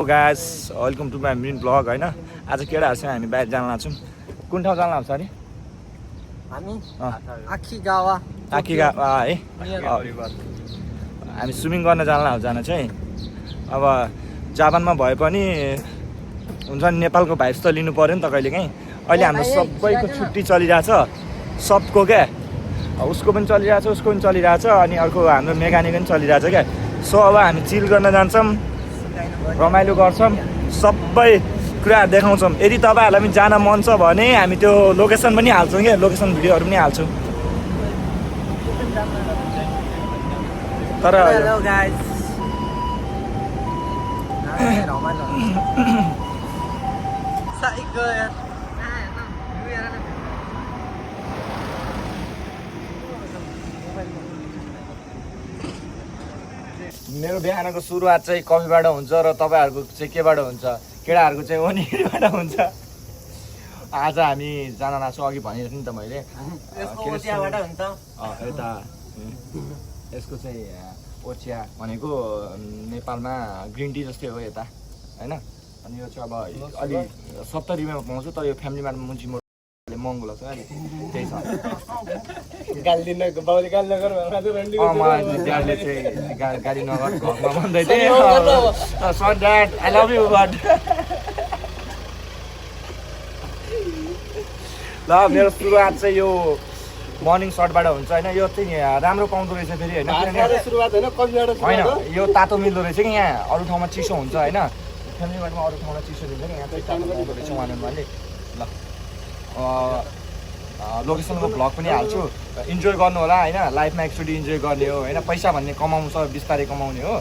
Guys welcome to my main blog होइन आज केटाहरूसँग हामी बाहिर जान लाग्छौँ कुन ठाउँ जान लाग्छ अरे हामी आखीगावा है हामी स्विमिङ गर्न जान चाहिँ अब जापानमा भए पनि हुन्छ नि नेपालको भाइब्स त लिनु पऱ्यो नि त कहिले काहीँ अहिले हाम्रो सबैको छुट्टी चलिरहेछ सबको क्या उसको पनि चलिरहेछ उसको पनि चलिरहेछ अनि अर्को हाम्रो मेकानिक पनि चलिरहेछ क्या सो अब हामी चिल गर्न जान्छौँ रमाइलो गर्छौँ सबै कुराहरू देखाउँछौँ यदि तपाईँहरूलाई पनि जान मन छ भने हामी त्यो लोकेसन पनि हाल्छौँ क्या लोकेसन भिडियोहरू पनि हाल्छौँ तर मेरो बिहानको सुरुवात चाहिँ कफीबाट हुन्छ र तपाईँहरूको चाहिँ केबाट हुन्छ केटाहरूको चाहिँ ओनिरबाट हुन्छ आज हामी जान लाग्छौँ अघि भनिरहेको थिएँ नि त मैले यता यसको चाहिँ ओचिया भनेको नेपालमा ग्रिन टी जस्तै हो यता होइन अनि यो चाहिँ अब अलि 70 रुपियाँमा पाउँछ तर यो फ्यामिलीमा मुन्ची महँगो लाग्छ अहिले त्यही छ मलाई ड्याडले चाहिँ गाली नगर घरमा भन्दै थिएँ sir dad I love you but ल मेरो सुरुवात चाहिँ यो मर्निङ सर्टबाट हुन्छ होइन यो चाहिँ राम्रो पाउँदो रहेछ फेरि होइन यो तातो मिल्दो रहेछ कि यहाँ अरू ठाउँमा चिसो हुन्छ होइन फ्यामिलीमा अरू ठाउँमा चिसो दिन्छ कि यहाँ चाहिँ तातो पाउँदो रहेछ उहाँले ल लोकेसनको भ्लग पनि हाल्छु इन्जोय गर्नु होला होइन लाइफमा एकचोटि इन्जोय गर्ने हो होइन पैसा भन्ने कमाउँछ बिस्तारै कमाउने हो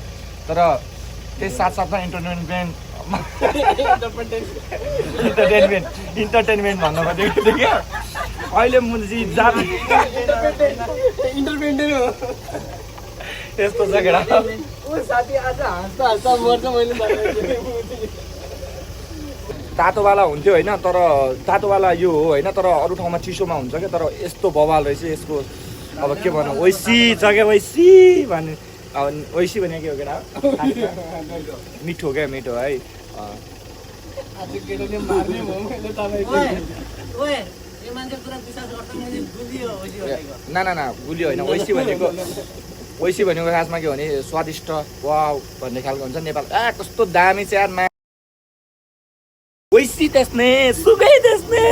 तर त्यस साथसाथमा इन्टरटेनमेन्ट भन्नु खोजेको थियो क्या अहिले मुन्जी त्यस्तो छ केटा तातोवाला हुन्थ्यो होइन तर तातोवाला यो हो होइन तर अरू ठाउँमा चिसोमा हुन्छ क्या तर यस्तो बवाल रहेछ यसको अब के भनौँ ओइसी छ क्या ओइसी भन्ने अब ओइसी भने के हो केटा मिठो क्या मिठो है ना गुलियो होइन ओइसी भनेको खासमा के भने स्वादिष्ट वाउ भन्ने खालको हुन्छ नेपाल कस्तो दामी चाहिँ यार ओइसी त्यसने सुकै त्यसने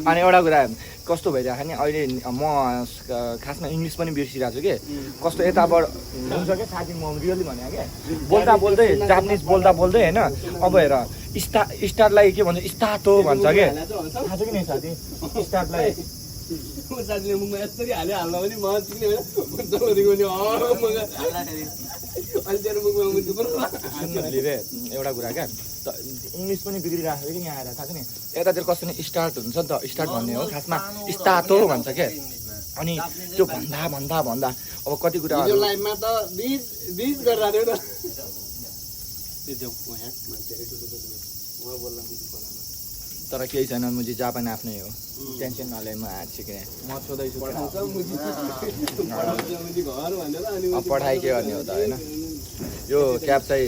अनि एउटा कुरा कस्तो भइरहेको नि अहिले म खासमा इङ्ग्लिस पनि बिर्सिरहेको छु कि कस्तो यताबाट हुन्छ क्या साथी म रियली भने क्या बोल्दै जापानिज बोल्दै होइन अब हेर स्टार्टलाई के भन्छ स्टार्ट हो भन्छ क्या थाहा छ कि नै साथी स्टार्टलाई एउटा कुरा क्या इङ्ग्लिस पनि बिग्रिरहेको कि यहाँ आएर थाहा छ नि यतातिर कस्तो नि स्टार्ट हुन्छ नि त स्टार्ट भन्ने हो खासमा स्टार्ट हो भन्छ क्या अनि त्यो भन्दा अब कति कुरा तर केही छैन मुजी जापान आफ्नै हो टेन्सन नले म आज सिकेँ म सोध्दैछु पढाइ के गर्ने हो त होइन यो क्याब चाहिँ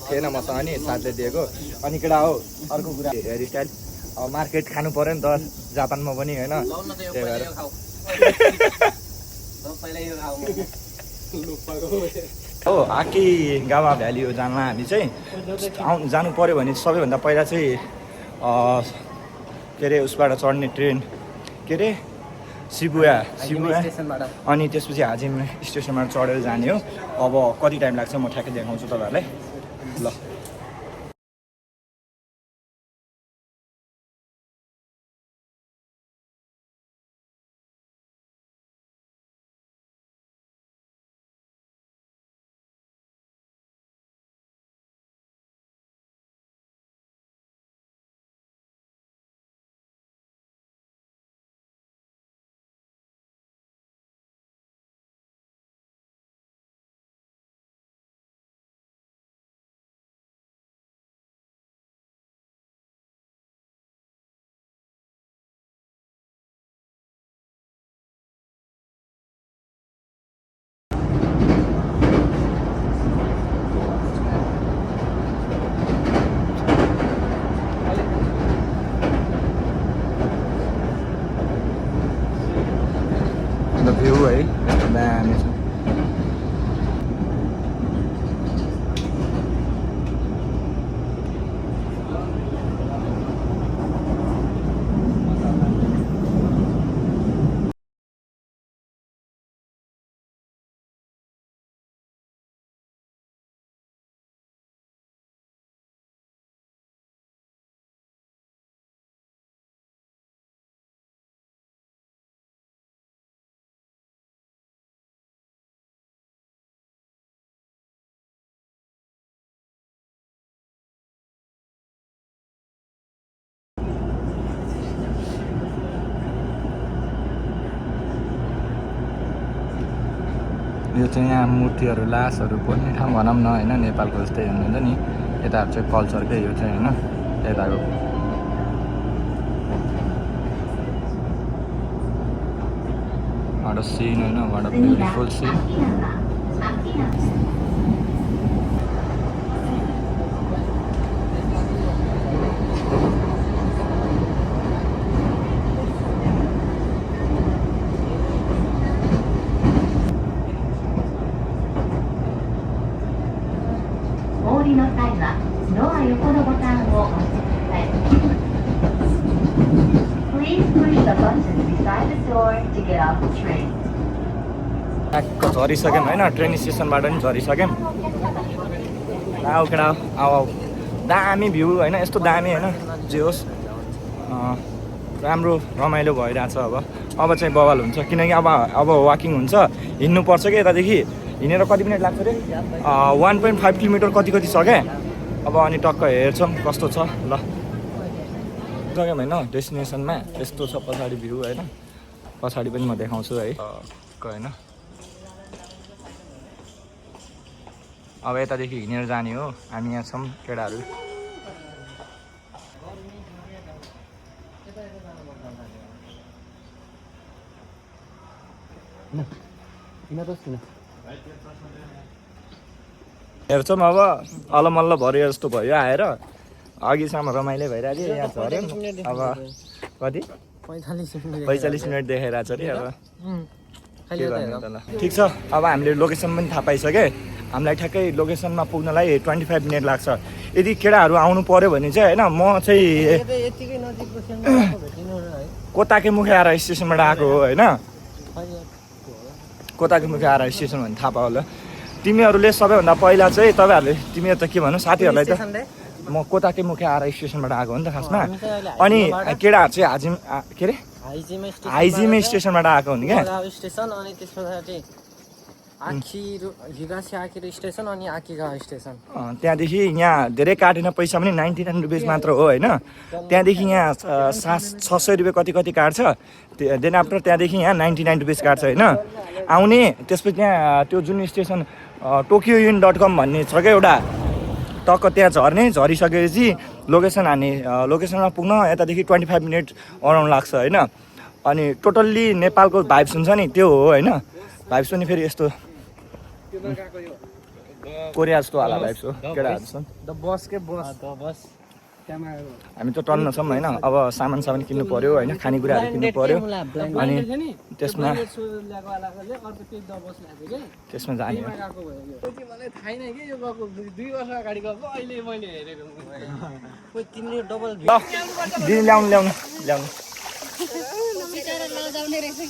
थिएन मसँग नि साथले दिएको अनि केटा हो अर्को कुरा हेयर स्टाइल अब मार्केट खानु पऱ्यो नि त जापानमा पनि होइन त्यही भएर हो आकिगावा भ्याली हो जानमा हामी चाहिँ जानु पऱ्यो भने सबैभन्दा पहिला चाहिँ के अरे उसबाट चढ्ने ट्रेन के अरे शिबुया अनि त्यसपछि हाजिम स्टेसनबाट चढेर जाने हो अब कति टाइम लाग्छ म ठ्याक्कै देखाउँछु तपाईँहरूलाई ल दामी छ। यो चाहिँ यहाँ मूर्तिहरू लासहरू पोल्ने ठाउँ भनौँ न होइन, नेपालको जस्तै हुनुहुन्छ नि यताहरू चाहिँ कल्चरकै यो चाहिँ होइन यताको। What a scene, you know, what a beautiful scene. Please push the button beside the door to get off the train. ट्याक्क झरिसक्यौँ होइन, ट्रेन स्टेसनबाट पनि झरिसक्यौँ। आऊ केटा आऊ आऊ, दामी भ्यू होइन, यस्तो दामी होइन जे होस् राम्रो रमाइलो भइरहेछ। अब चाहिँ बवाल हुन्छ किनकि अब वाकिङ हुन्छ, हिँड्नुपर्छ कि यतादेखि हिँडेर कति मिनट लाग्छ अरे 1.5 किलोमिटर कति छ क्या। अब अनि टक्क हेर्छौँ कस्तो छ। ल गयौँ होइन डेस्टिनेसनमा, यस्तो छ पछाडि भ्यू होइन, पछाडि पनि म देखाउँछु है होइन। अब यतादेखि हिँडेर जाने हो, हामी यहाँ छौँ केटाहरू। हेर्छौँ अब अलमल्ल भर्यो जस्तो भयो आएर, अघिसम्म रमाइलो भइरहेको थियो, यहाँ झऱ्यौँ। अब कति 45 मिनट देखाइरहेको छ अरे। अब के गर्ने त। ल ठिक छ, अब हामीले लोकेसन पनि थाहा पाइसक्यो। हामीलाई ठ्याक्कै लोकेसनमा पुग्नलाई 25 मिनट लाग्छ। यदि केटाहरू आउनु पऱ्यो भने चाहिँ होइन, म चाहिँ कोताके मुखे आएर स्टेसनबाट आएको हो होइन। कोताके मुखे आएर स्टेसन भने थाहा पायो होला तिमीहरूले। सबैभन्दा पहिला चाहिँ तपाईँहरूले, तिमीहरू त के भन्नु साथीहरूलाई त, म कोताके मुखे आएर स्टेसनबाट आएको हो नि त खासमा। अनि केटाहरू चाहिँ के अरे हाइजिमे स्टेसनबाट आएको हो नि क्या। त्यहाँदेखि यहाँ धेरै काटेन पैसा पनि 99 रुपियाँ मात्र हो होइन। त्यहाँदेखि यहाँ 600 रुपियाँ कति काट्छ। देन आफ्टर त्यहाँदेखि यहाँ 99 रुपियाँ काट्छ होइन आउने। त्यसपछि त्यहाँ त्यो जुन स्टेसन tokyoin.com भन्ने छ क्या एउटा, टक्क त्यहाँ झर्ने। झरिसकेपछि लोकेसन हान्ने, लोकेसनमा पुग्न यतादेखि 25 मिनट अराउन्ड लाग्छ होइन। अनि टोटल्ली नेपालको भाइब्स हुन्छ नि त्यो हो होइन। भाइब्स पनि फेरि यस्तो कोरिया जस्तो वाला भाइब्स हो केटाहरू छन्। हामी त टन्न छौँ होइन। अब सामान किन्नु पऱ्यो होइन, खानेकुराहरू किन्नु पऱ्यो। अनि त्यसमा जाने दिदी ल्याउनु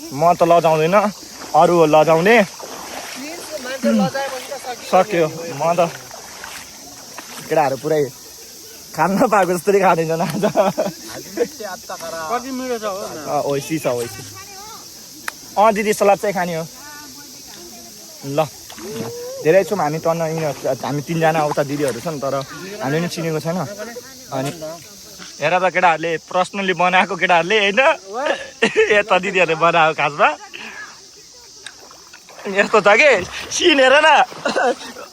म त लजाउँदैन, अरू हो लजाउने। सक्यो, म त केटाहरू पुरै खान पाएको जस्तै खाँदैछ न आज। ओइसी छ ओइसी। दिदी सलाद चाहिँ खाने हो। ल धेरै छौँ हामी टन्न, हामी 3 जना उता दिदीहरू छन् तर हामीले पनि चिनेको छैन। अनि हेर त केटाहरूले पर्सनली बनाएको केटाहरूले होइन, यता दिदीहरूले बनाएको खासमा यस्तो छ कि सिन हेर न,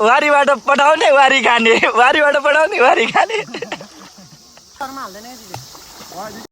वारीबाट पठाउने वारी खाने, वारीबाट पठाउने वारी खाने।